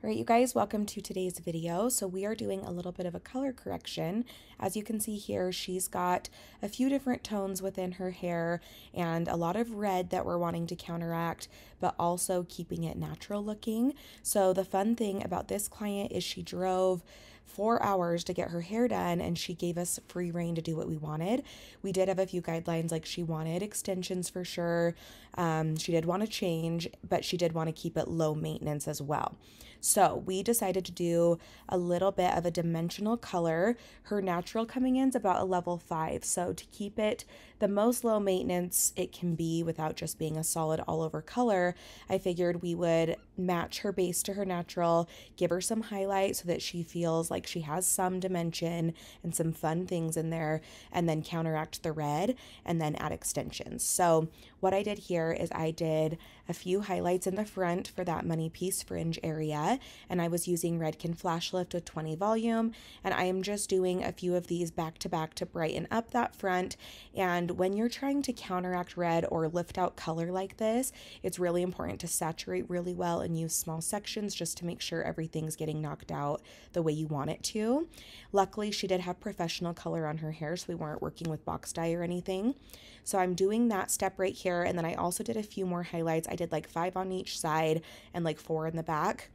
Alright, you guys, welcome to today's video. So we are doing a little bit of a color correction. As you can see here, she's got a few different tones within her hair and a lot of red that we're wanting to counteract, but also keeping it natural looking. So the fun thing about this client is she drove 4 hours to get her hair done, and she gave us free reign to do what we wanted. We did have a few guidelines, like she wanted extensions for sure. She did want to change, but she did want to keep it low maintenance as well. So we decided to do a little bit of a dimensional color. Her natural coming in is about a level 5. So to keep it the most low maintenance it can be without just being a solid all over color, I figured we would match her base to her natural, give her some highlight so that she feels like she has some dimension and some fun things in there, and then counteract the red and then add extensions. So what I did here is I did a few highlights in the front for that money piece fringe area, and I was using Redken Flash Lift with 20 volume, and I am just doing a few of these back to back to brighten up that front. And when you're trying to counteract red or lift out color like this, it's really important to saturate really well and use small sections just to make sure everything's getting knocked out the way you want it to. Luckily, she did have professional color on her hair, so we weren't working with box dye or anything. So I'm doing that step right here, and then I also did a few more highlights. I did like 5 on each side and like 4 in the back,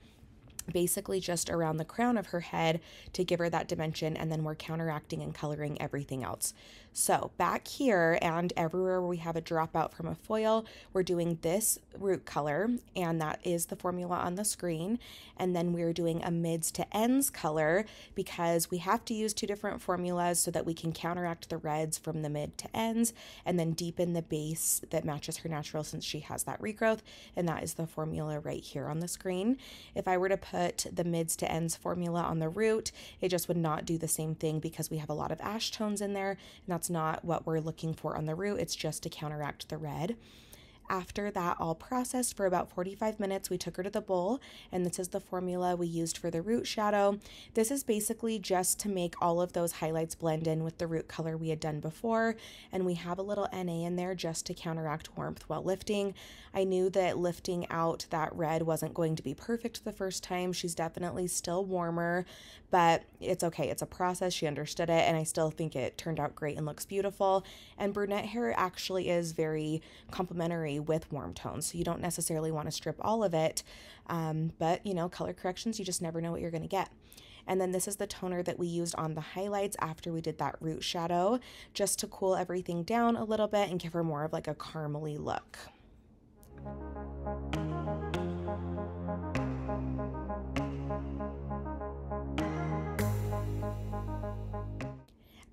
basically just around the crown of her head to give her that dimension, and then we're counteracting and coloring everything else. So back here and everywhere where we have a dropout from a foil, we're doing this root color, and that is the formula on the screen. And then we're doing a mids to ends color because we have to use 2 different formulas so that we can counteract the reds from the mid to ends and then deepen the base that matches her natural since she has that regrowth, and that is the formula right here on the screen. If I were to put the mids to ends formula on the root, it just would not do the same thing because we have a lot of ash tones in there, and that's not what we're looking for on the root. It's just to counteract the red. After that all processed for about 45 minutes, we took her to the bowl, and this is the formula we used for the root shadow. This is basically just to make all of those highlights blend in with the root color we had done before, and we have a little NA in there just to counteract warmth while lifting. I knew that lifting out that red wasn't going to be perfect the first time. She's definitely still warmer, but it's okay. It's a process. She understood it, and I still think it turned out great and looks beautiful. And brunette hair actually is very complementary with warm tones, so you don't necessarily want to strip all of it, but you know, color corrections, you just never know what you're going to get. And then this is the toner that we used on the highlights after we did that root shadow, just to cool everything down a little bit and give her more of like a caramely look.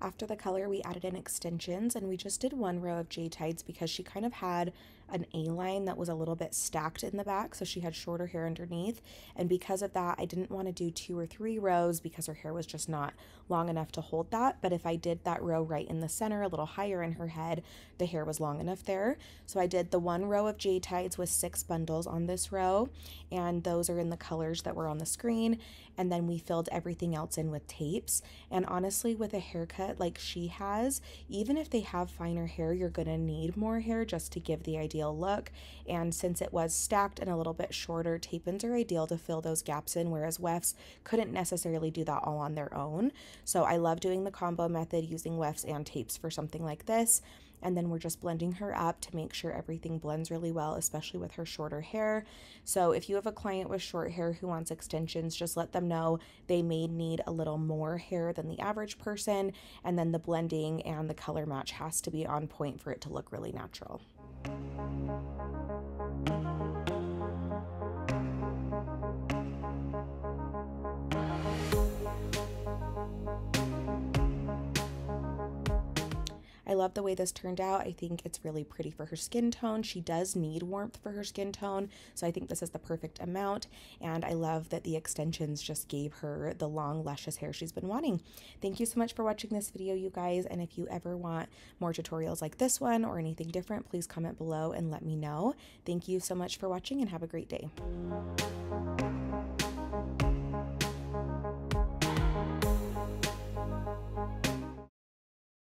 After the color, we added in extensions, and we just did 1 row of J-tides because she kind of had an A-line that was a little bit stacked in the back, so she had shorter hair underneath, and because of that, I didn't want to do 2 or 3 rows because her hair was just not long enough to hold that. But if I did that row right in the center, a little higher in her head, the hair was long enough there. So I did the 1 row of J-tides with 6 bundles on this row, and those are in the colors that were on the screen, and then we filled everything else in with tapes. And honestly, with a haircut like she has, even if they have finer hair, you're gonna need more hair just to give the ideal look. And since it was stacked and a little bit shorter, tape-ins are ideal to fill those gaps in, whereas wefts couldn't necessarily do that all on their own. So I love doing the combo method using wefts and tapes for something like this. And then we're just blending her up to make sure everything blends really well, especially with her shorter hair. So if you have a client with short hair who wants extensions, just let them know they may need a little more hair than the average person, and then the blending and the color match has to be on point for it to look really natural. I love the way this turned out. I think it's really pretty for her skin tone. She does need warmth for her skin tone, so I think this is the perfect amount, and I love that the extensions just gave her the long, luscious hair she's been wanting. Thank you so much for watching this video, you guys, and if you ever want more tutorials like this one or anything different, please comment below and let me know. Thank you so much for watching, and have a great day.